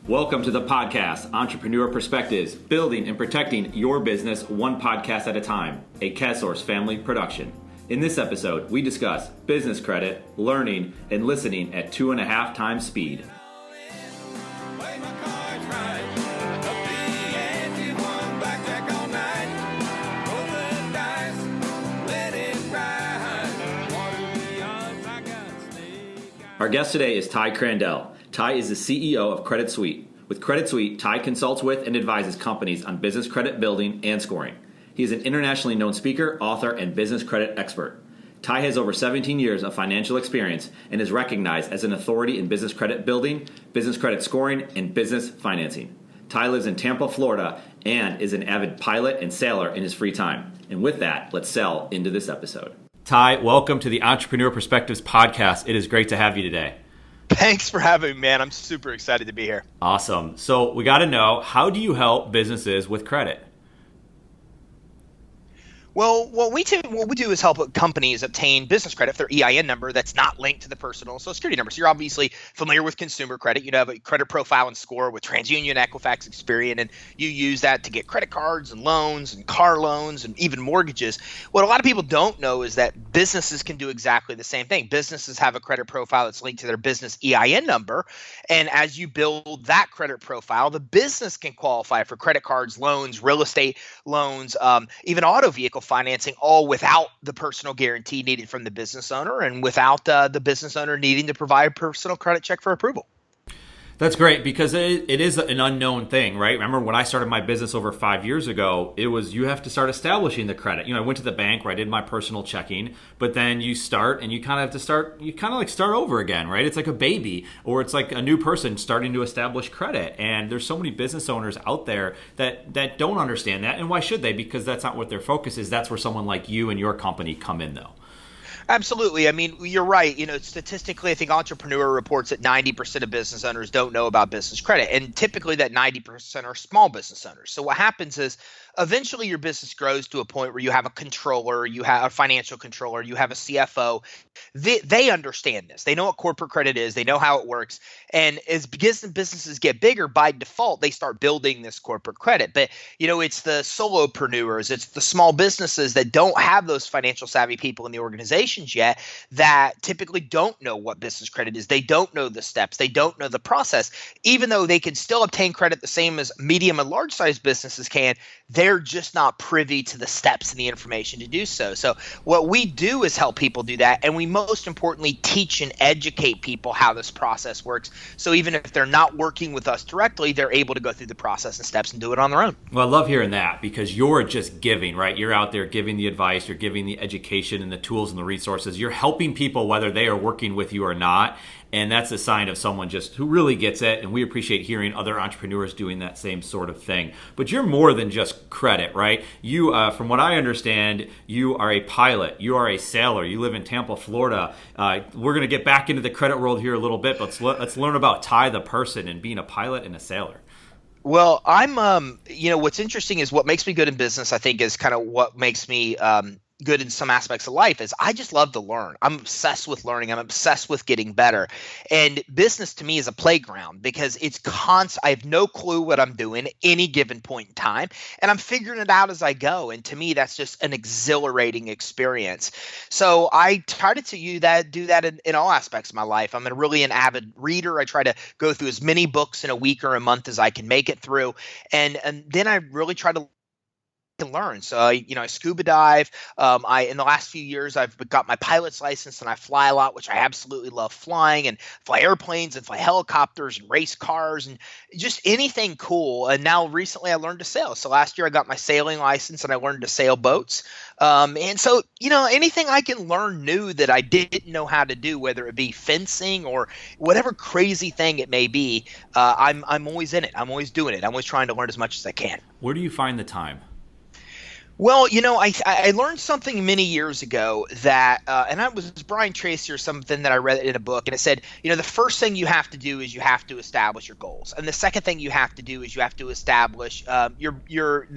Welcome to the podcast, Entrepreneur Perspectives, building and protecting your business one podcast at a time, a CASource family production. In this episode, we discuss business credit, learning, and listening at 2.5 times speed. Our guest today is Ty Crandall. Ty is the CEO of Credit Suite. With Credit Suite, Ty consults with and advises companies on business credit building and scoring. He is an internationally known speaker, author, and business credit expert. Ty has over 17 years of financial experience and is recognized as an authority in business credit building, business credit scoring, and business financing. Ty lives in Tampa, Florida, and is an avid pilot and sailor in his free time. And with that, let's sail into this episode. Ty, welcome to the Entrepreneur Perspectives podcast. It is great to have you today. Thanks for having me, man. I'm super excited to be here. Awesome. So we got to know, how do you help businesses with credit? Well, what we do is help companies obtain business credit for their EIN number that's not linked to the personal Social Security number. So you're obviously familiar with consumer credit. You have a credit profile and score with TransUnion, Equifax, Experian, and you use that to get credit cards and loans and car loans and even mortgages. What a lot of people don't know is that businesses can do exactly the same thing. Businesses have a credit profile that's linked to their business EIN number. And as you build that credit profile, the business can qualify for credit cards, loans, real estate loans, even auto vehicle financing, all without the personal guarantee needed from the business owner and without the business owner needing to provide a personal credit check for approval. That's great, because it is an unknown thing, right? Remember when I started my business over 5 years ago, it was you have to start establishing the credit. I went to the bank where I did my personal checking, but then you start and you kind of have to start, you kind of like start over again, right? It's like a baby, or it's like a new person starting to establish credit. And there's so many business owners out there that don't understand that. And why should they? Because that's not what their focus is. That's where someone like you and your company come in, though. Absolutely. I mean, you're right. Statistically, I think Entrepreneur reports that 90% of business owners don't know about business credit. And typically that 90% are small business owners. So what happens is eventually your business grows to a point where you have a controller, you have a financial controller, you have a CFO. They understand this. They know what corporate credit is. They know how it works. And as businesses get bigger, by default, they start building this corporate credit. But, it's the solopreneurs, it's the small businesses that don't have those financial savvy people in the organization yet that typically don't know what business credit is. They don't know the steps. They don't know the process. Even though they can still obtain credit the same as medium and large size businesses can, they're just not privy to the steps and the information to do so. So what we do is help people do that. And we most importantly teach and educate people how this process works. So even if they're not working with us directly, they're able to go through the process and steps and do it on their own. Well, I love hearing that, because you're just giving, right? You're out there giving the advice, you're giving the education and the tools and the resources. You're helping people whether they are working with you or not. And that's a sign of someone just who really gets it. And we appreciate hearing other entrepreneurs doing that same sort of thing. But you're more than just credit, right? You, from what I understand, you are a pilot. You are a sailor. You live in Tampa, Florida. We're going to get back into the credit world here a little bit. But let's learn about Ty the person and being a pilot and a sailor. Well, I'm, what's interesting is what makes me good in business, I think, is kind of what makes me good in some aspects of life is I just love to learn. I'm obsessed with learning. I'm obsessed with getting better. And business to me is a playground because it's constant. I have no clue what I'm doing at any given point in time, and I'm figuring it out as I go. And to me, that's just an exhilarating experience. So I try to do that in all aspects of my life. I'm really an avid reader. I try to go through as many books in a week or a month as I can make it through. And then I really try to learn. So I scuba dive. In the last few years, I've got my pilot's license and I fly a lot, which I absolutely love flying, and fly airplanes and fly helicopters and race cars and just anything cool. And now recently I learned to sail. So last year I got my sailing license and I learned to sail boats. And so, anything I can learn new that I didn't know how to do, whether it be fencing or whatever crazy thing it may be, I'm always in it. I'm always doing it. I'm always trying to learn as much as I can. Where do you find the time? Well, I learned something many years ago that, and it was Brian Tracy or something that I read in a book, and it said, the first thing you have to do is you have to establish your goals, and the second thing you have to do is you have to establish your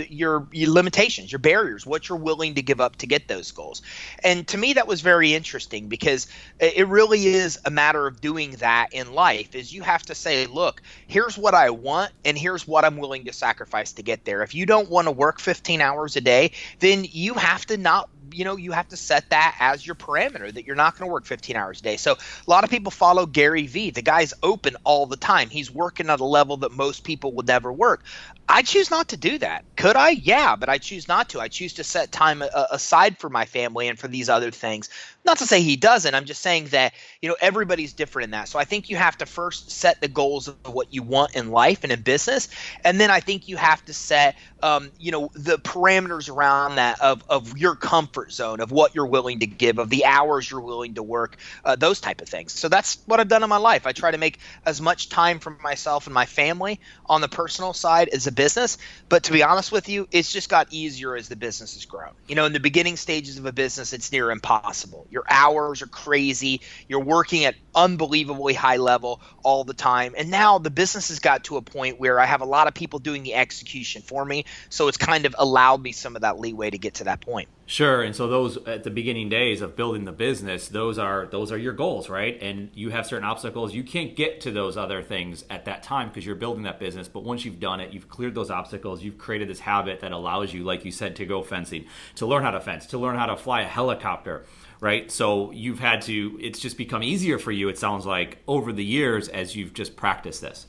limitations, your barriers, what you're willing to give up to get those goals. And to me, that was very interesting because it really is a matter of doing that in life. Is you have to say, look, here's what I want, and here's what I'm willing to sacrifice to get there. If you don't want to work 15 hours a day, then you have to not, you have to set that as your parameter that you're not going to work 15 hours a day. So a lot of people follow Gary Vee. The guy's open all the time. He's working at a level that most people would never work. I choose not to do that. Could I? Yeah, but I choose not to. I choose to set time aside for my family and for these other things. Not to say he doesn't. I'm just saying that, everybody's different in that. So I think you have to first set the goals of what you want in life and in business. And then I think you have to set, the parameters around that of your comfort zone, of what you're willing to give, of the hours you're willing to work, those type of things. So that's what I've done in my life. I try to make as much time for myself and my family on the personal side as a business. But to be honest with you, it's just got easier as the business has grown. In the beginning stages of a business, it's near impossible. Your hours are crazy. You're working at unbelievably high level all the time. And now the business has got to a point where I have a lot of people doing the execution for me. So it's kind of allowed me some of that leeway to get to that point. Sure. And so those at the beginning days of building the business, those are your goals, right? And you have certain obstacles. You can't get to those other things at that time because you're building that business. But once you've done it, you've cleared those obstacles, you've created this habit that allows you, like you said, to go fencing, to learn how to fence, to learn how to fly a helicopter, right? So it's just become easier for you, it sounds like, over the years as you've just practiced this.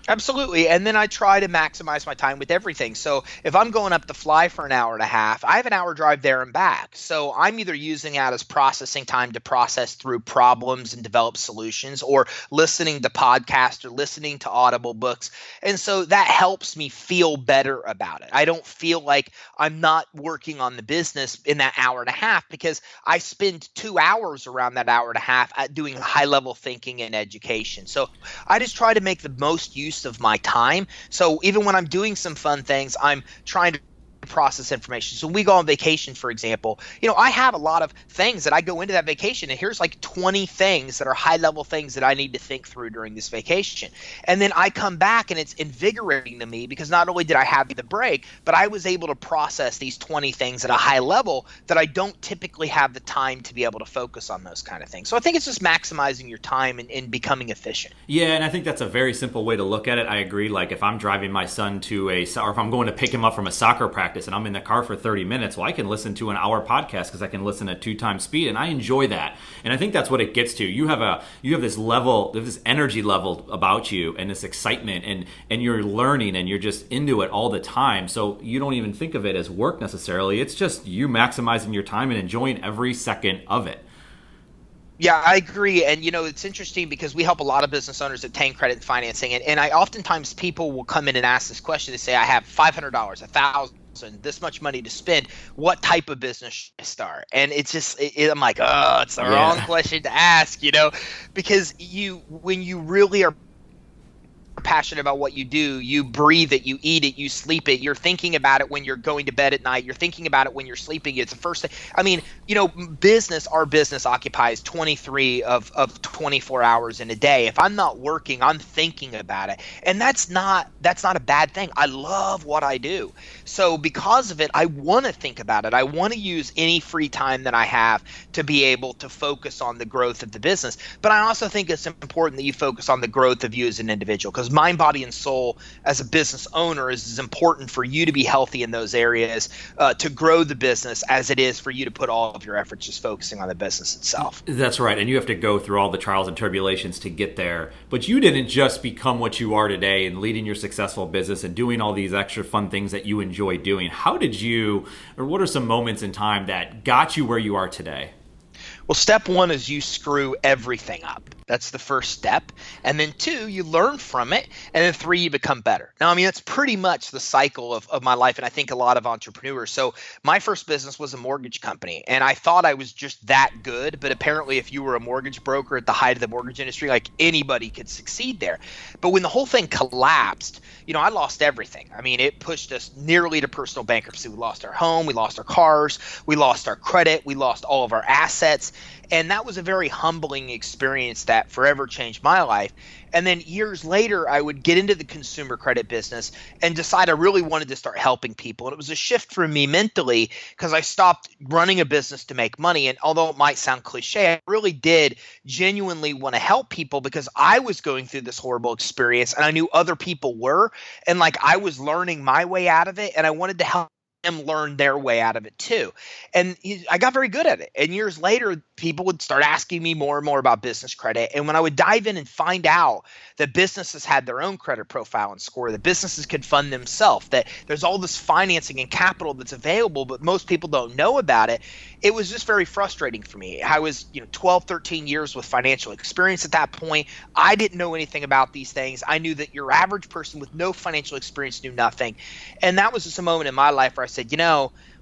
Absolutely. And then I try to maximize my time with everything. So if I'm going up to fly for an hour and a half, I have an hour drive there and back. So I'm either using that as processing time to process through problems and develop solutions, or listening to podcasts or listening to audible books. And so that helps me feel better about it. I don't feel like I'm not working on the business in that hour and a half because I spend 2 hours around that hour and a half at doing high level thinking and education. So I just try to make the most use of my time. So even when I'm doing some fun things, I'm trying to process information. So we go on vacation, for example, I have a lot of things that I go into that vacation, and here's like 20 things that are high level things that I need to think through during this vacation. And then I come back and it's invigorating to me because not only did I have the break, but I was able to process these 20 things at a high level that I don't typically have the time to be able to focus on those kind of things. So I think it's just maximizing your time and becoming efficient. Yeah, and I think that's a very simple way to look at it. I agree. Like if I'm driving my son or if I'm going to pick him up from a soccer practice and I'm in the car for 30 minutes, well, I can listen to an hour podcast because I can listen at 2 times speed, and I enjoy that. And I think that's what it gets to. You have this level, this energy level about you, and this excitement, and you're learning, and you're just into it all the time. So you don't even think of it as work necessarily. It's just you maximizing your time and enjoying every second of it. Yeah, I agree. And, it's interesting because we help a lot of business owners obtain credit financing. And I oftentimes people will come in and ask this question. They say, I have $500, $1,000, this much money to spend. What type of business should I start? And it's just, I'm like, it's the wrong question to ask, because when you really are passionate about what you do, you breathe it, you eat it, you sleep it, you're thinking about it when you're going to bed at night, you're thinking about it when you're sleeping. It's the first thing. I mean, our business occupies 23 of 24 hours in a day. If I'm not working, I'm thinking about it. And that's not a bad thing. I love what I do. So because of it, I want to think about it. I want to use any free time that I have to be able to focus on the growth of the business. But I also think it's important that you focus on the growth of you as an individual, because mind, body, and soul as a business owner is as important for you to be healthy in those areas to grow the business as it is for you to put all of your efforts just focusing on the business itself. That's right. And you have to go through all the trials and tribulations to get there. But you didn't just become what you are today and leading your successful business and doing all these extra fun things that you enjoy doing. How did you, or what are some moments in time that got you where you are today? Well, step one is you screw everything up. That's the first step. And then 2, you learn from it. And then 3, you become better. Now, I mean, that's pretty much the cycle of my life. And I think a lot of entrepreneurs. So my first business was a mortgage company. And I thought I was just that good. But apparently, if you were a mortgage broker at the height of the mortgage industry, like anybody could succeed there. But when the whole thing collapsed, I lost everything. I mean, it pushed us nearly to personal bankruptcy. We lost our home. We lost our cars. We lost our credit. We lost all of our assets. And that was a very humbling experience that forever changed my life. And then years later, I would get into the consumer credit business and decide I really wanted to start helping people. And it was a shift for me mentally because I stopped running a business to make money. And although it might sound cliche, I really did genuinely want to help people because I was going through this horrible experience and I knew other people were. And like I was learning my way out of it and I wanted to help them learn their way out of it too. And I got very good at it. And years later, people would start asking me more and more about business credit. And when I would dive in and find out that businesses had their own credit profile and score, that businesses could fund themselves, that there's all this financing and capital that's available, but most people don't know about it, it was just very frustrating for me. I was 12, 13 years with financial experience at that point. I didn't know anything about these things. I knew that your average person with no financial experience knew nothing. And that was just a moment in my life where I said,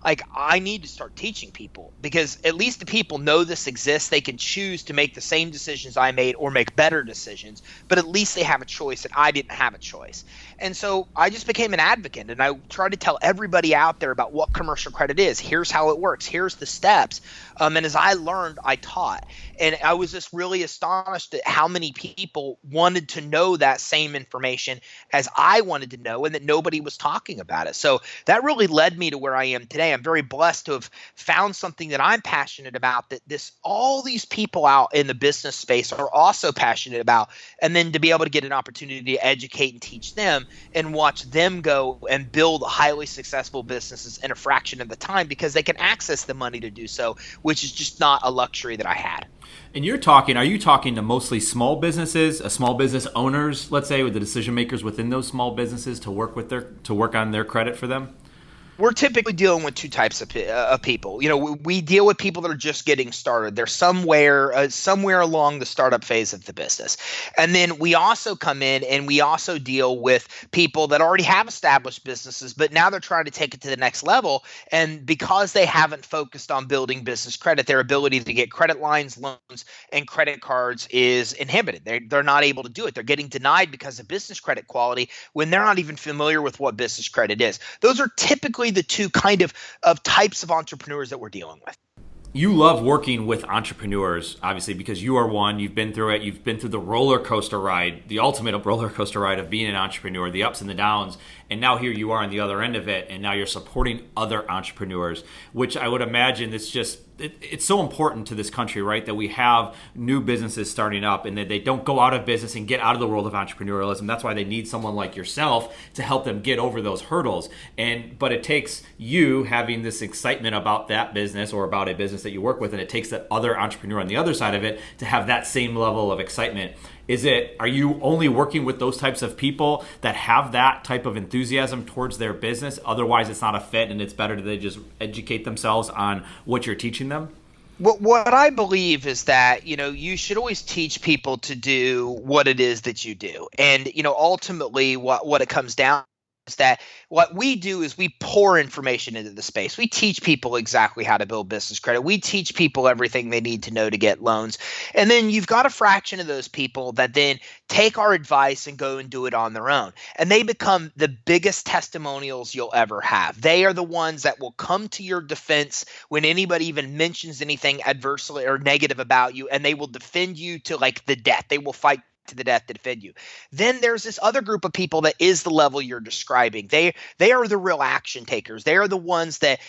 I need to start teaching people because at least the people know this exists. They can choose to make the same decisions I made or make better decisions, but at least they have a choice and I didn't have a choice. And so I just became an advocate and I tried to tell everybody out there about what commercial credit is. Here's how it works. Here's the steps. And as I learned, I taught. And I was just really astonished at how many people wanted to know that same information as I wanted to know and that nobody was talking about it. So that really led me to where I am today. I'm very blessed to have found something that I'm passionate about that all these people out in the business space are also passionate about. And then to be able to get an opportunity to educate and teach them and watch them go and build highly successful businesses in a fraction of the time because they can access the money to do so, which is just not a luxury that I had. And are you talking to mostly small businesses, small business owners, let's say, with the decision makers within those small businesses to work on their credit for them? We're typically dealing with 2 types of people. We deal with people that are just getting started. They're somewhere along the startup phase of the business. And then we also come in and we also deal with people that already have established businesses, but now they're trying to take it to the next level. And because they haven't focused on building business credit, their ability to get credit lines, loans, and credit cards is inhibited. They're not able to do it. They're getting denied because of business credit quality when they're not even familiar with what business credit is. Those are typically the 2 kind of types of entrepreneurs that we're dealing with. You love working with entrepreneurs, obviously, because you are one. You've been through it. You've been through the roller coaster ride, the ultimate roller coaster ride of being an entrepreneur, the ups and the downs. And now here you are on the other end of it, and now you're supporting other entrepreneurs, which I would imagine it's so important to this country, right, that we have new businesses starting up and that they don't go out of business and get out of the world of entrepreneurialism. That's why they need someone like yourself to help them get over those hurdles. But it takes you having this excitement about that business or about a business that you work with, and it takes that other entrepreneur on the other side of it to have that same level of excitement. Are you only working with those types of people that have that type of enthusiasm towards their business? Otherwise, it's not a fit, and it's better that they just educate themselves on what you're teaching them? What I believe is that, you should always teach people to do what it is that you do. And, ultimately what it comes down is that what we do is we pour information into the space. We teach people exactly how to build business credit. We teach people everything they need to know to get loans. And then you've got a fraction of those people that then take our advice and go and do it on their own. And they become the biggest testimonials you'll ever have. They are the ones that will come to your defense when anybody even mentions anything adversely or negative about you, and they will defend you to like the death. They will fight to the death to defend you. Then there's this other group of people that is the level you're describing. They are the real action takers. They are the ones that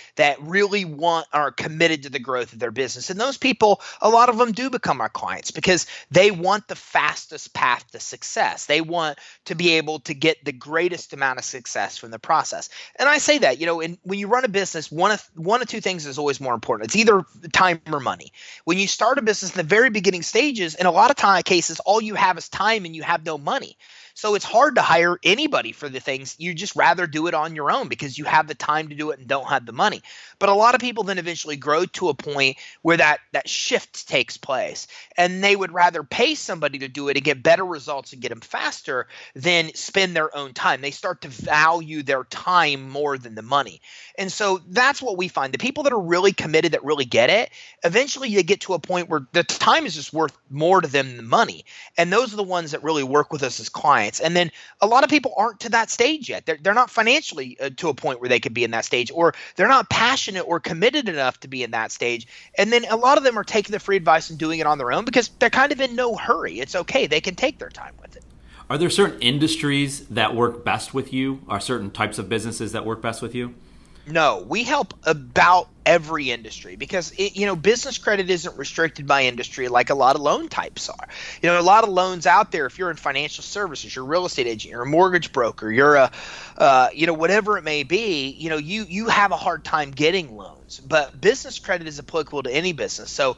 really are committed to the growth of their business. And those people, a lot of them do become our clients because they want the fastest path to success. They want to be able to get the greatest amount of success from the process. And I say that, when you run a business, one of 2 things is always more important. It's either time or money. When you start a business in the very beginning stages, in a lot of cases, all you have is time and you have no money. So it's hard to hire anybody for the things. You just rather do it on your own because you have the time to do it and don't have the money. But a lot of people then eventually grow to a point where that shift takes place, and they would rather pay somebody to do it and get better results and get them faster than spend their own time. They start to value their time more than the money. And so that's what we find. The people that are really committed, that really get it, eventually they get to a point where the time is just worth more to them than money. And those are the ones that really work with us as clients. And then a lot of people aren't to that stage yet. They're not financially to a point where they could be in that stage, or they're not passionate or committed enough to be in that stage. And then a lot of them are taking the free advice and doing it on their own because they're kind of in no hurry. It's okay. They can take their time with it. Are there certain industries that work best with you? Are certain types of businesses that work best with you? No, we help about every industry because business credit isn't restricted by industry like a lot of loan types are. A lot of loans out there, if you're in financial services, you're a real estate agent, you're a mortgage broker, you're a whatever it may be, you have a hard time getting loans. But business credit is applicable to any business. So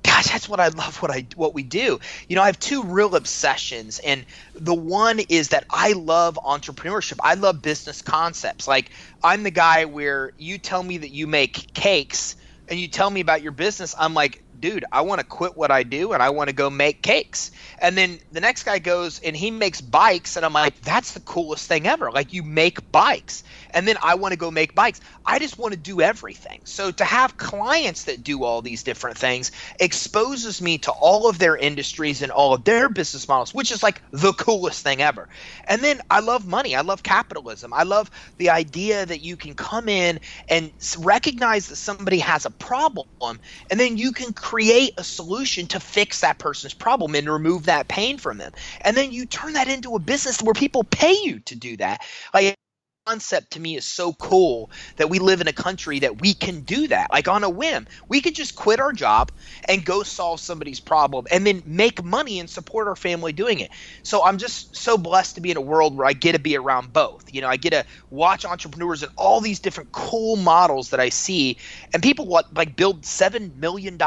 gosh, that's what I love what we do. I have two real obsessions, and the one is that I love entrepreneurship. I love business concepts. Like, I'm the guy where you tell me that you make cakes and you tell me about your business. I'm like, dude, I want to quit what I do and I want to go make cakes. And then the next guy goes and he makes bikes, and I'm like, that's the coolest thing ever. Like, you make bikes. And then I want to go make bikes. I just want to do everything. So to have clients that do all these different things exposes me to all of their industries and all of their business models, which is like the coolest thing ever. And then I love money. I love capitalism. I love the idea that you can come in and recognize that somebody has a problem, and then you can create a solution to fix that person's problem and remove that pain from them. And then you turn that into a business where people pay you to do that. Like, concept to me is so cool that we live in a country that we can do that, like on a whim. We could just quit our job and go solve somebody's problem and then make money and support our family doing it. So I'm just so blessed to be in a world where I get to be around both. I get to watch entrepreneurs and all these different cool models that I see, and people like build $7 million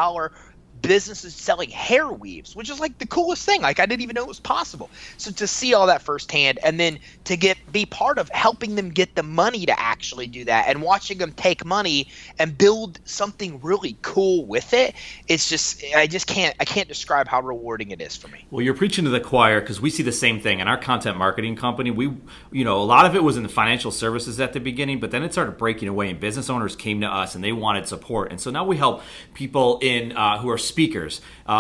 businesses selling hair weaves, which is like the coolest thing. Like, I didn't even know it was possible. So to see all that firsthand, and then to be part of helping them get the money to actually do that, and watching them take money and build something really cool with it, it's just, I can't describe how rewarding it is for me. Well, you're preaching to the choir, because we see the same thing in our content marketing company. We, a lot of it was in the financial services at the beginning, but then it started breaking away, and business owners came to us and they wanted support. And so now we help people in who are speakers,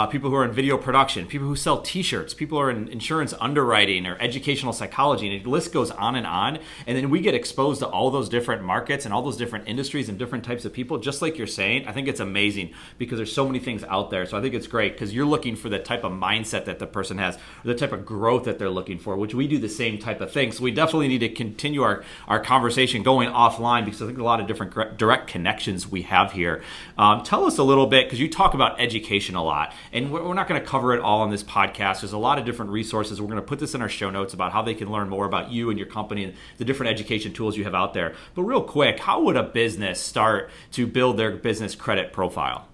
people who are in video production, people who sell t-shirts, people who are in insurance underwriting or educational psychology, and the list goes on. And then we get exposed to all those different markets and all those different industries and different types of people, just like you're saying. I think it's amazing because there's so many things out there. So I think it's great because you're looking for the type of mindset that the person has, or the type of growth that they're looking for, which we do the same type of thing. So we definitely need to continue our conversation going offline, because I think a lot of different direct connections we have here. Tell us a little bit, because you talk about education a lot, and we're not going to cover it all on this podcast. There's a lot of different resources. We're going to put this in our show notes about how they can learn more about you and your company and the different education tools you have out there. But real quick, how would a business start to build their business credit profile?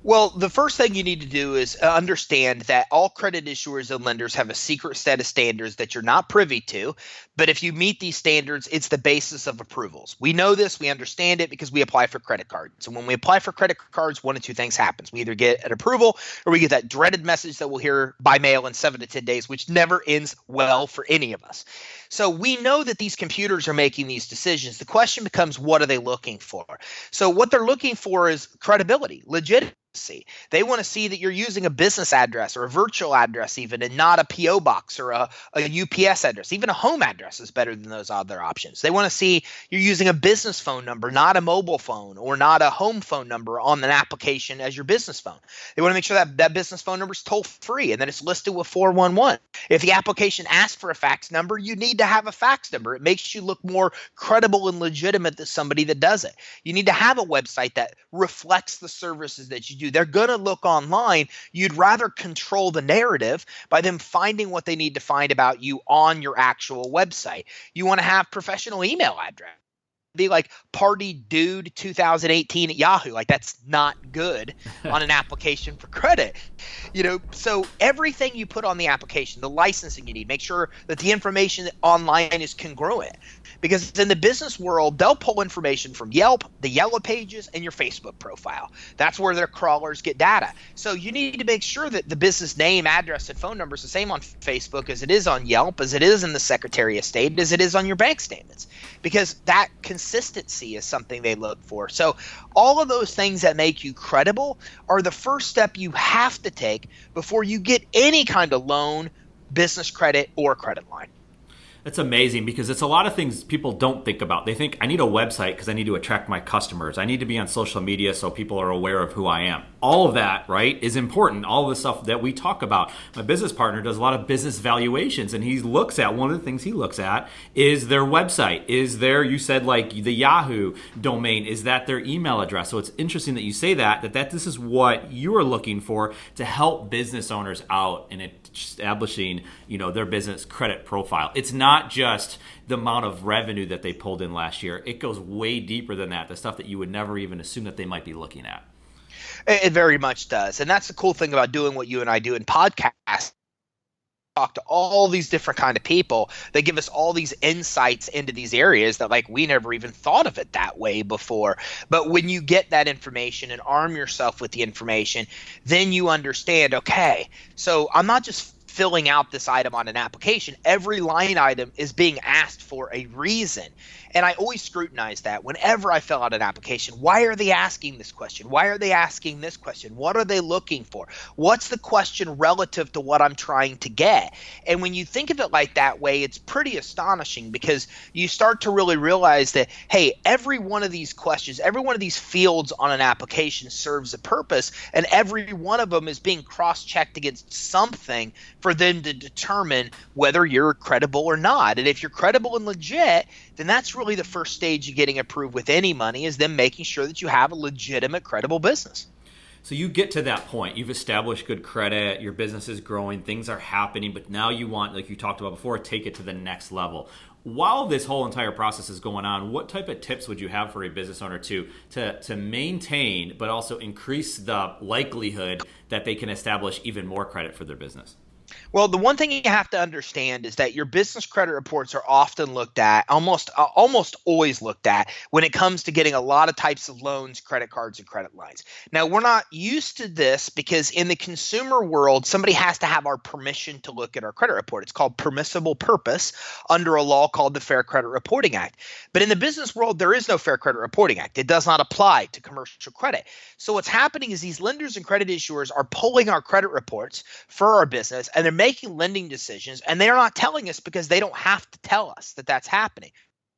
Well, the first thing you need to do is understand that all credit issuers and lenders have a secret set of standards that you're not privy to. But if you meet these standards, it's the basis of approvals. We know this, we understand it, because we apply for credit cards. And when we apply for credit cards, one of two things happens. We either get an approval, or we get that dreaded message that we'll hear by mail in 7 to 10 days, which never ends well for any of us. So we know that these computers are making these decisions. The question becomes, what are they looking for? So what they're looking for is credibility, legitimacy. They want to see that you're using a business address or a virtual address even, and not a PO box or a UPS address. Even a home address is better than those other options. They want to see you're using a business phone number, not a mobile phone, or not a home phone number on an application as your business phone. They want to make sure that that business phone number is toll free and that it's listed with 411. If the application asks for a fax number, you need to have a fax number. It makes you look more credible and legitimate than somebody that does it. You need to have a website that reflects the services that you do. They're going to look online. You'd rather control the narrative by them finding what they need to find about you on your actual website. You want to have professional email address. be like party dude 2018 at Yahoo. Like that's not good on an application for credit. So everything you put on the application, the licensing you need, make sure that the information online is congruent. Because in the business world, they'll pull information from Yelp, the Yellow Pages, and your Facebook profile. That's where their crawlers get data. So you need to make sure that the business name, address, and phone number is the same on Facebook as it is on Yelp, as it is in the Secretary of State, as it is on your bank statements. Because that consistency is something they look for. So all of those things that make you credible are the first step you have to take before you get any kind of loan, business credit, or credit line. That's amazing because it's a lot of things people don't think about. They think I need a website because I need to attract my customers. I need to be on social media so people are aware of who I am. All of that, right, is important. All of the stuff that we talk about. My business partner does a lot of business valuations, and he looks at, one of the things he looks at is their website. Is their, you said like the Yahoo domain, is that their email address? So it's interesting that you say that this is what you are looking for to help business owners out in establishing, their business credit profile. It's not just the amount of revenue that they pulled in last year. It goes way deeper than that, the stuff that you would never even assume that they might be looking at. It very much does. And that's the cool thing about doing what you and I do in podcasts. Talk to all these different kind of people that give us all these insights into these areas that like we never even thought of it that way before. But when you get that information and arm yourself with the information, then you understand, okay, so I'm not just filling out this item on an application. Every line item is being asked for a reason. And I always scrutinize that whenever I fill out an application. Why are they asking this question? Why are they asking this question? What are they looking for? What's the question relative to what I'm trying to get? And when you think of it like that way, it's pretty astonishing because you start to really realize that, hey, every one of these questions, every one of these fields on an application serves a purpose, and every one of them is being cross-checked against something for them to determine whether you're credible or not. And if you're credible and legit, then that's really the first stage of getting approved with any money, is them making sure that you have a legitimate, credible business. So you get to that point. You've established good credit. Your business is growing. Things are happening. But now you want, like you talked about before, take it to the next level. While this whole entire process is going on, what type of tips would you have for a business owner to maintain but also increase the likelihood that they can establish even more credit for their business? Well, the one thing you have to understand is that your business credit reports are often looked at, almost always looked at when it comes to getting a lot of types of loans, credit cards, and credit lines. Now, we're not used to this because in the consumer world, somebody has to have our permission to look at our credit report. It's called permissible purpose under a law called the Fair Credit Reporting Act. But in the business world, there is no Fair Credit Reporting Act. It does not apply to commercial credit. So what's happening is these lenders and credit issuers are pulling our credit reports for our business, and they're making lending decisions, and they're not telling us because they don't have to tell us that that's happening.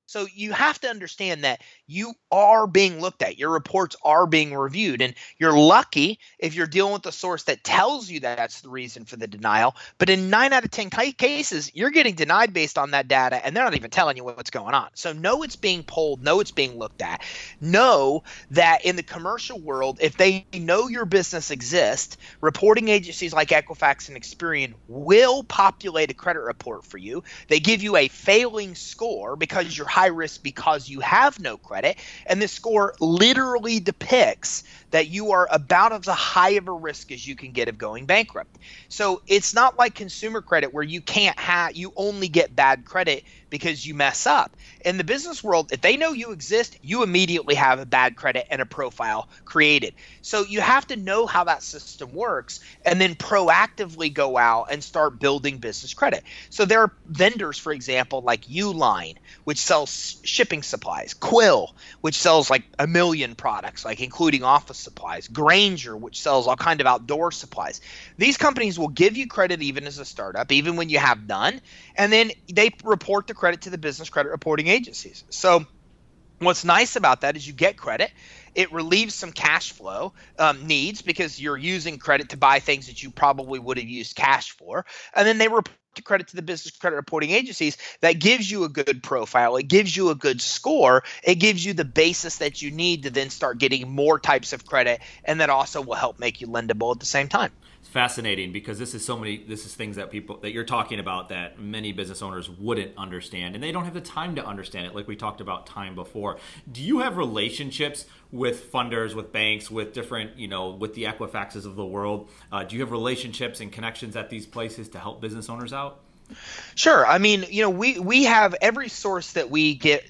So you have to understand that you are being looked at. Your reports are being reviewed, and you're lucky if you're dealing with a source that tells you that that's the reason for the denial. But in 9 out of 10 cases, you're getting denied based on that data, and they're not even telling you what's going on. So know it's being pulled, know it's being looked at. Know that in the commercial world, if they know your business exists, reporting agencies like Equifax and Experian will populate a credit report for you. They give you a failing score because you're high risk because you have no credit, and this score literally depicts that you are about as high of a risk as you can get of going bankrupt. So it's not like consumer credit where you you only get bad credit because you mess up. In the business world, if they know you exist, you immediately have a bad credit and a profile created. So you have to know how that system works and then proactively go out and start building business credit. So there are vendors, for example, like Uline, which sells shipping supplies, Quill, which sells like 1 million products, like including office supplies, Granger, which sells all kind of outdoor supplies. These companies will give you credit even as a startup, even when you have none, and then they report the credit to the business credit reporting agencies. So what's nice about that is you get credit. It relieves some cash flow needs because you're using credit to buy things that you probably would have used cash for. And then they report credit to the business credit reporting agencies. That gives you a good profile. It gives you a good score. It gives you the basis that you need to then start getting more types of credit. And that also will help make you lendable at the same time. fascinating because this is things that you're talking about that many business owners wouldn't understand, and they don't have the time to understand it, like we talked about time before. Do you have relationships with funders, with banks, with different, with the Equifaxes of the world? Do you have relationships and connections at these places to help business owners out? Sure. I mean, we have every source that we get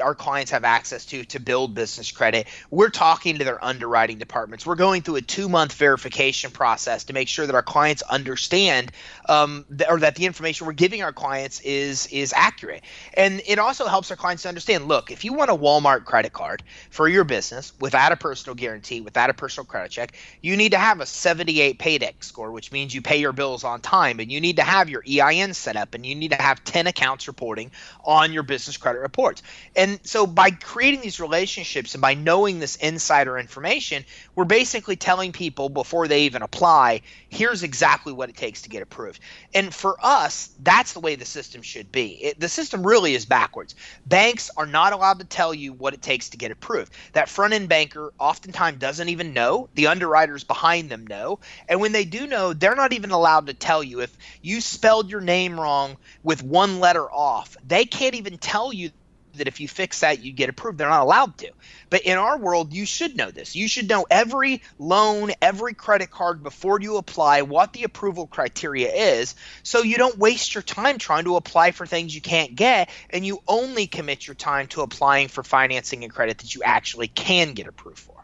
our clients have access to build business credit. We're talking to their underwriting departments. We're going through a 2-month verification process to make sure that our clients understand that the information we're giving our clients is accurate. And it also helps our clients to understand, look, if you want a Walmart credit card for your business without a personal guarantee, without a personal credit check, you need to have a 78 paydex score, which means you pay your bills on time, and you need to have your EIN set up, and you need to have 10 accounts reporting on your business credit reports. And so by creating these relationships and by knowing this insider information, we're basically telling people before they even apply, here's exactly what it takes to get approved. And for us, that's the way the system should be. The system really is backwards. Banks are not allowed to tell you what it takes to get approved. That front-end banker oftentimes doesn't even know. The underwriters behind them know. And when they do know, they're not even allowed to tell you. If you spelled your name wrong with one letter off, they can't even tell you that if you fix that, you get approved. They're not allowed to. But in our world, you should know this. You should know every loan, every credit card before you apply, what the approval criteria is, so you don't waste your time trying to apply for things you can't get, and you only commit your time to applying for financing and credit that you actually can get approved for.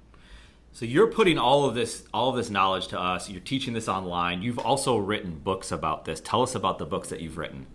So you're putting all of this knowledge to us. You're teaching this online. You've also written books about this. Tell us about the books that you've written.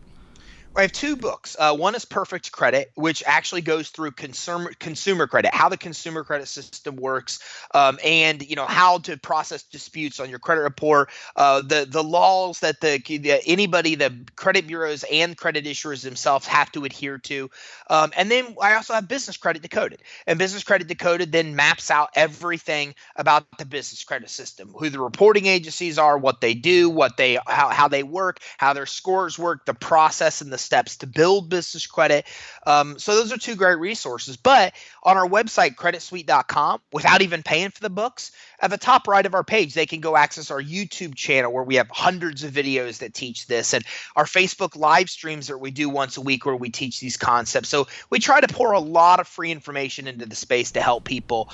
I have 2 books. One is Perfect Credit, which actually goes through consumer credit, how the consumer credit system works, and how to process disputes on your credit report, the laws that the credit bureaus and credit issuers themselves have to adhere to. And then I also have Business Credit Decoded, and Business Credit Decoded then maps out everything about the business credit system, who the reporting agencies are, what they do, how they work, how their scores work, the process and the steps to build business credit. So those are 2 great resources. But on our website, creditsuite.com, without even paying for the books, at the top right of our page, they can go access our YouTube channel where we have hundreds of videos that teach this, and our Facebook live streams that we do once a week where we teach these concepts. So we try to pour a lot of free information into the space to help people,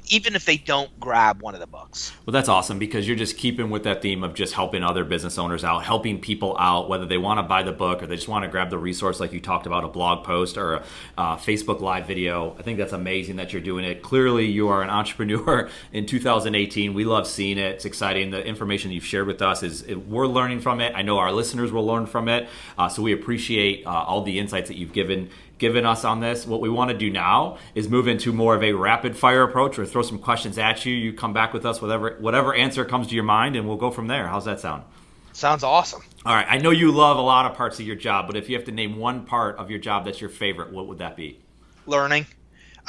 even if they don't grab one of the books. Well, that's awesome because you're just keeping with that theme of just helping other business owners out, helping people out, whether they want to buy the book or they just want to grab the resource like you talked about, a blog post or a Facebook live video. I think that's amazing that you're doing it. Clearly, you are an entrepreneur in 2018. We love seeing it. It's exciting. The information you've shared with us we're learning from it. I know our listeners will learn from it. So we appreciate all the insights that you've given us on this. What we want to do now is move into more of a rapid fire approach, or throw some questions at you. You come back with us, whatever answer comes to your mind, and we'll go from there. How's that sound? Sounds awesome. All right. I know you love a lot of parts of your job, but if you have to name one part of your job that's your favorite, what would that be? Learning.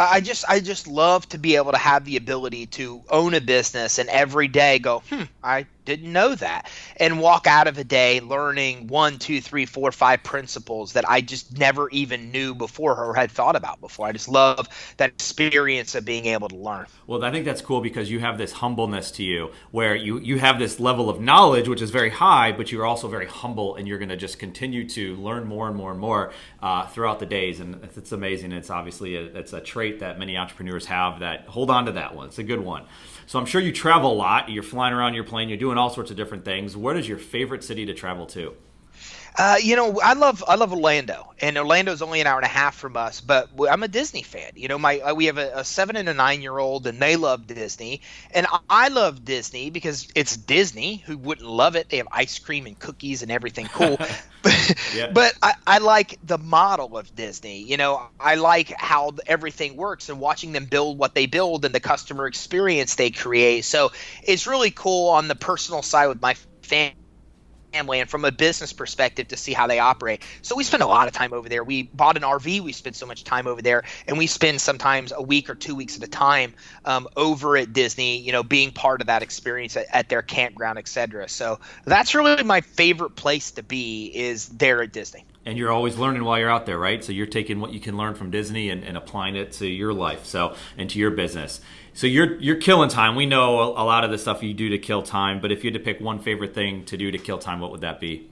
I just love to be able to have the ability to own a business and every day go, I didn't know that, and walk out of a day learning 1, 2, 3, 4, 5 principles that I just never even knew before or had thought about before. I just love that experience of being able to learn. Well, I think that's cool because you have this humbleness to you where you have this level of knowledge, which is very high, but you're also very humble, and you're going to just continue to learn more and more and more throughout the days. And it's amazing. It's obviously it's a trait that many entrepreneurs have, that hold on to that one. It's a good one. So I'm sure you travel a lot. You're flying around your plane. You're doing all sorts of different things. What is your favorite city to travel to? I love Orlando, and Orlando's only an hour and a half from us, but I'm a Disney fan. We have a 7 and a 9-year-old, and they love Disney, and I love Disney because it's Disney. Who wouldn't love it? They have ice cream and cookies and everything cool. Yeah. But I like the model of Disney. I like how everything works and watching them build what they build and the customer experience they create. So it's really cool on the personal side with my family and from a business perspective to see how they operate. So we spend a lot of time over there. We bought an RV. We spend so much time over there, and we spend sometimes a week or 2 weeks at a time over at Disney, being part of that experience at their campground, etc. So that's really my favorite place to be, is there at Disney. And you're always learning while you're out there, right? So you're taking what you can learn from Disney and applying it to your life, and to your business. So you're killing time. We know a lot of the stuff you do to kill time, but if you had to pick one favorite thing to do to kill time, what would that be?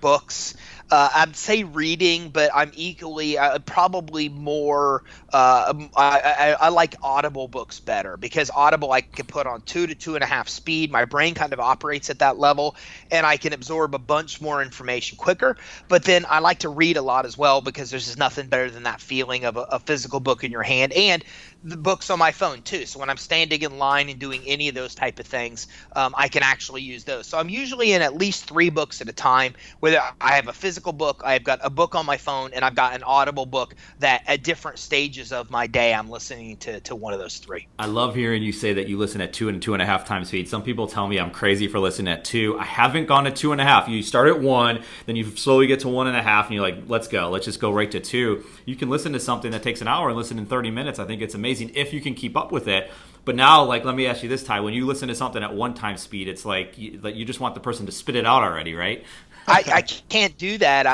Books. I'd say reading, but I'm equally probably more. I like Audible books better because Audible I can put on 2 to 2.5 speed. My brain kind of operates at that level, and I can absorb a bunch more information quicker. But then I like to read a lot as well because there's just nothing better than that feeling of a physical book in your hand, and the books on my phone too. So when I'm standing in line and doing any of those type of things, I can actually use those. So I'm usually in at least 3 books at a time. Whether I have a physical book, I've got a book on my phone, and I've got an Audible book that at different stages of my day I'm listening to one of those 3. I love hearing you say that you listen at 2 and 2.5 times speed. Some people tell me I'm crazy for listening at 2. I haven't gone to 2.5. You start at 1, then you slowly get to 1.5, and you're like, let's go. Let's just go right to 2. You can listen to something that takes an hour and listen in 30 minutes. I think it's amazing if you can keep up with it. But now, let me ask you this, Ty. When you listen to something at 1 time speed, it's like you just want the person to spit it out already, right? I can't do that.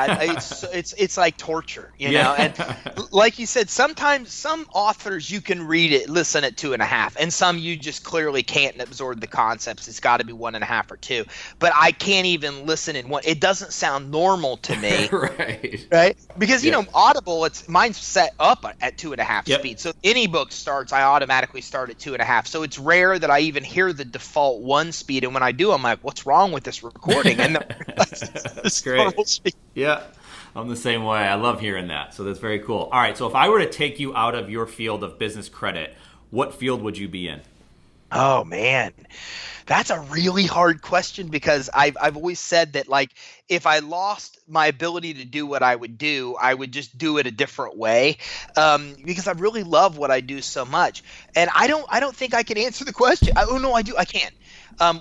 It's like torture, you know. And like you said, sometimes some authors you can listen at 2.5, and some you just clearly can't absorb the concepts. It's got to be 1.5 or 2. But I can't even listen in 1. It doesn't sound normal to me, right? Because Audible, mine's set up at 2.5 speed. So any book starts, I automatically start at 2.5. So it's rare that I even hear the default 1 speed, and when I do, I'm like, what's wrong with this recording? And that's great. Yeah, I'm the same way. I love hearing that. So that's very cool. All right, so if I were to take you out of your field of business credit, what field would you be in? Oh, man. That's a really hard question because I've always said that, if I lost my ability to do what I would just do it a different way, because I really love what I do so much. And I don't think I can answer the question. I can.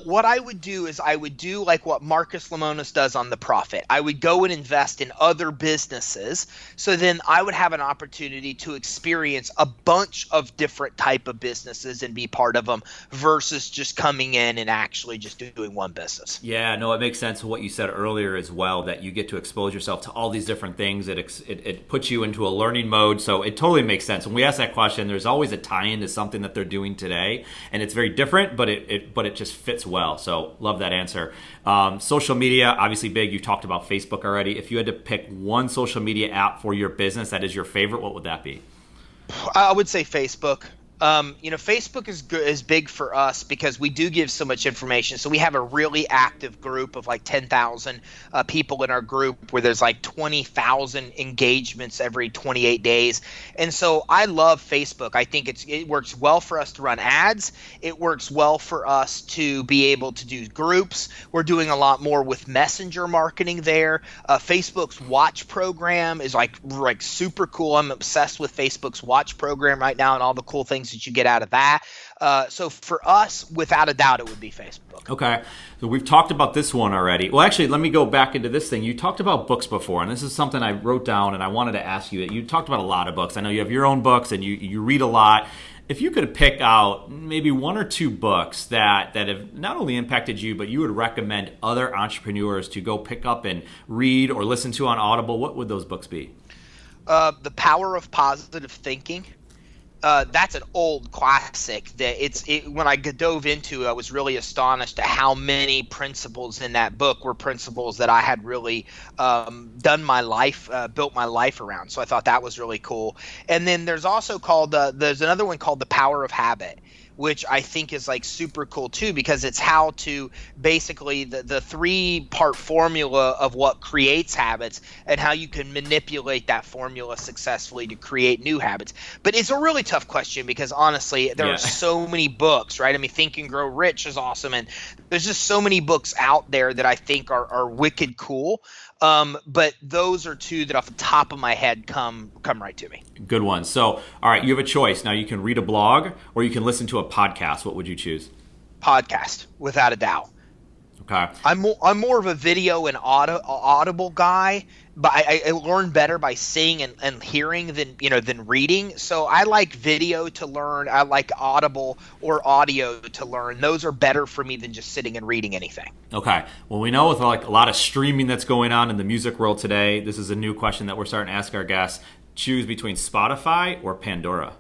What I would do is I would do like what Marcus Lemonis does on The Profit. I would go and invest in other businesses. So then I would have an opportunity to experience a bunch of different type of businesses and be part of them versus just coming in and actually just doing one business. Yeah, no, it makes sense to what you said earlier as well, that you get to expose yourself to all these different things. It puts you into a learning mode. So it totally makes sense. When we ask that question, there's always a tie-in to something that they're doing today. And it's very different, but it just fits well. So love that answer. Social media, obviously big. You talked about Facebook already. If you had to pick one social media app for your business that is your favorite, what would that be? I would say Facebook. Facebook is big for us because we do give so much information. So we have a really active group of 10,000 people in our group where there's 20,000 engagements every 28 days. And so I love Facebook. I think it works well for us to run ads. It works well for us to be able to do groups. We're doing a lot more with messenger marketing there. Facebook's watch program is super cool. I'm obsessed with Facebook's watch program right now and all the cool things that you get out of that. So for us, without a doubt, it would be Facebook. Okay. So we've talked about this one already. Well, actually, let me go back into this thing. You talked about books before, and this is something I wrote down, and I wanted to ask you. You talked about a lot of books. I know you have your own books, and you read a lot. If you could pick out maybe 1 or 2 books that have not only impacted you, but you would recommend other entrepreneurs to go pick up and read or listen to on Audible, what would those books be? The Power of Positive Thinking. That's an old classic that when I dove into, I was really astonished at how many principles in that book were principles that I had really built my life around. So I thought that was really cool. And then there's also there's another one called The Power of Habit, which I think is super cool too, because it's how to basically the 3-part formula of what creates habits and how you can manipulate that formula successfully to create new habits. But it's a really tough question because honestly, there are so many books, right? I mean, Think and Grow Rich is awesome. And there's just so many books out there that I think are wicked cool. But those are 2 that off the top of my head come right to me. Good one. So, all right, you have a choice. Now you can read a blog or you can listen to a podcast. What would you choose? Podcast, without a doubt. Okay. I'm more of a video and audible guy, but I learn better by seeing and hearing than reading. So I like video to learn. I like audible or audio to learn. Those are better for me than just sitting and reading anything. Okay. Well, we know with like a lot of streaming that's going on in the music world today, this is a new question that we're starting to ask our guests. Choose between Spotify or Pandora.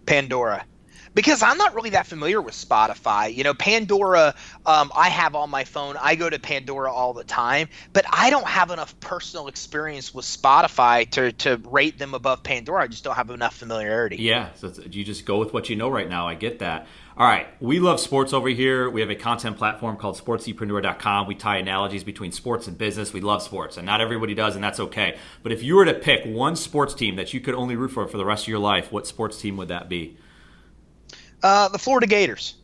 Pandora. Because I'm not really that familiar with Spotify. Pandora, I have on my phone. I go to Pandora all the time, but I don't have enough personal experience with Spotify to rate them above Pandora. I just don't have enough familiarity. Yeah, so you just go with what you know right now. I get that. All right, we love sports over here. We have a content platform called sportsepreneur.com. We tie analogies between sports and business. We love sports, and not everybody does, and that's okay. But if you were to pick one sports team that you could only root for the rest of your life, what sports team would that be? The Florida Gators.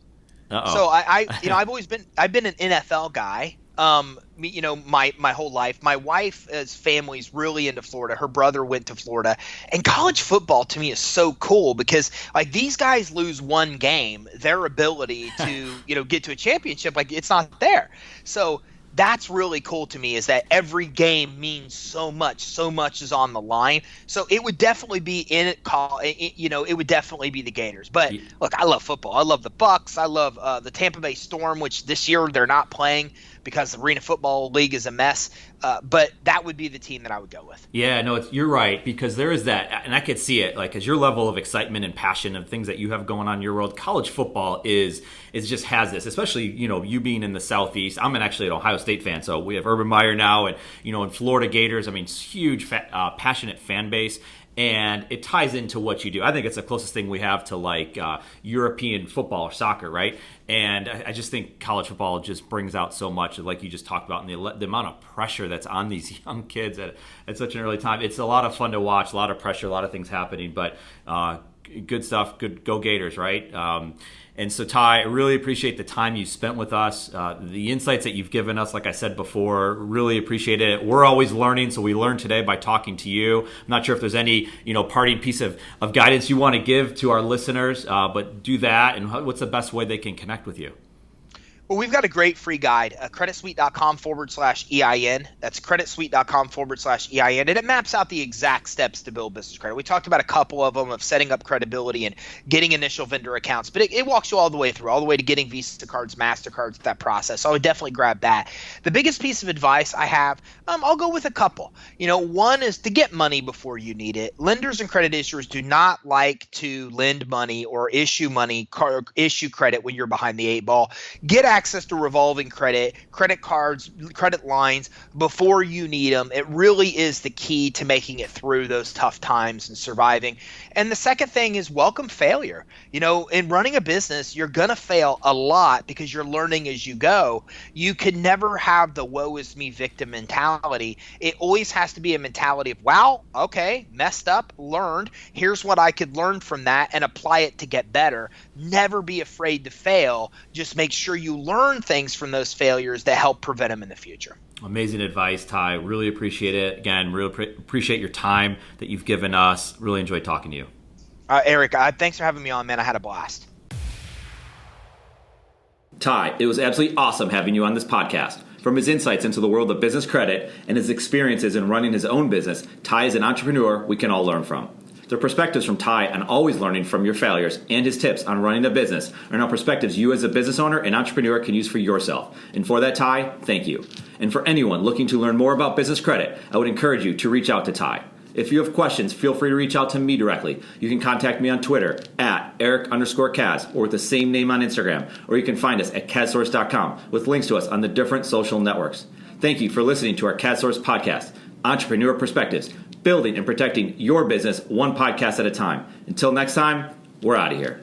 Uh-oh. So I've been an NFL guy. My whole life. My wife's family's really into Florida. Her brother went to Florida, and college football to me is so cool because like these guys lose one game, their ability to get to a championship, like it's not there. So that's really cool to me, is that every game means so much is on the line. So it would definitely be it would definitely be the Gators. But look, I love football. I love the Bucks. I love the Tampa Bay Storm, which this year they're not playing because the Arena Football League is a mess. But that would be the team that I would go with. Yeah, no, you're right, because there is that, and I could see it, like, as your level of excitement and passion of things that you have going on in your world, college football is just has this, especially, you being in the Southeast. I'm actually an Ohio State fan, so we have Urban Meyer now, and, in Florida Gators, I mean, huge, passionate fan base. And it ties into what you do. I think it's the closest thing we have to like European football or soccer, right? And I just think college football just brings out so much, like you just talked about, and the amount of pressure that's on these young kids at such an early time. It's a lot of fun to watch, a lot of pressure, a lot of things happening, but good stuff. Good, go Gators, right? And so, Ty, I really appreciate the time you spent with us, the insights that you've given us. Like I said before, really appreciate it. We're always learning, so we learned today by talking to you. I'm not sure if there's any, parting piece of guidance you want to give to our listeners, but do that. And what's the best way they can connect with you? Well, we've got a great free guide, creditsuite.com/EIN. That's creditsuite.com/EIN. And it maps out the exact steps to build business credit. We talked about a couple of them, of setting up credibility and getting initial vendor accounts. But it walks you all the way through, all the way to getting Visa cards, MasterCards, that process. So I would definitely grab that. The biggest piece of advice I have, I'll go with a couple. One is to get money before you need it. Lenders and credit issuers do not like to lend money or issue credit when you're behind the eight ball. Get access to revolving credit cards, credit lines before you need them. It really is the key to making it through those tough times and surviving. And the second thing is welcome failure. In running a business, you're going to fail a lot because you're learning as you go. You can never have the woe is me victim mentality. It always has to be a mentality of, wow, okay, messed up, learned. Here's what I could learn from that and apply it to get better. Never be afraid to fail. Just make sure you learn things from those failures that help prevent them in the future. Amazing advice, Ty. Really appreciate it. Again, really appreciate your time that you've given us. Really enjoyed talking to you. Eric, thanks for having me on, man. I had a blast. Ty, it was absolutely awesome having you on this podcast. From his insights into the world of business credit and his experiences in running his own business, Ty is an entrepreneur we can all learn from. The perspectives from Ty on always learning from your failures and his tips on running a business are now perspectives you as a business owner and entrepreneur can use for yourself. And for that, Ty, thank you. And for anyone looking to learn more about business credit, I would encourage you to reach out to Ty. If you have questions, feel free to reach out to me directly. You can contact me on Twitter at Eric_Kaz or with the same name on Instagram, or you can find us at CAZSource.com with links to us on the different social networks. Thank you for listening to our CAZSource podcast, Entrepreneur Perspectives, building and protecting your business one podcast at a time. Until next time, we're out of here.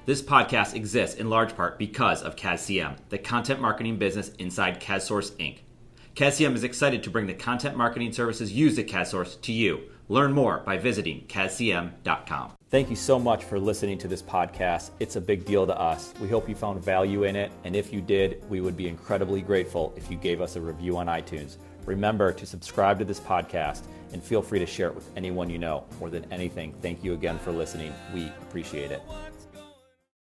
This podcast exists in large part because of CAZCM, the content marketing business inside CAZSource Inc. CAZCM is excited to bring the content marketing services used at CAZSource to you, Learn more by visiting Kasimov.com. Thank you so much for listening to this podcast. It's a big deal to us. We hope you found value in it, and if you did, we would be incredibly grateful if you gave us a review on iTunes. Remember to subscribe to this podcast and feel free to share it with anyone you know. More than anything, thank you again for listening. We appreciate it.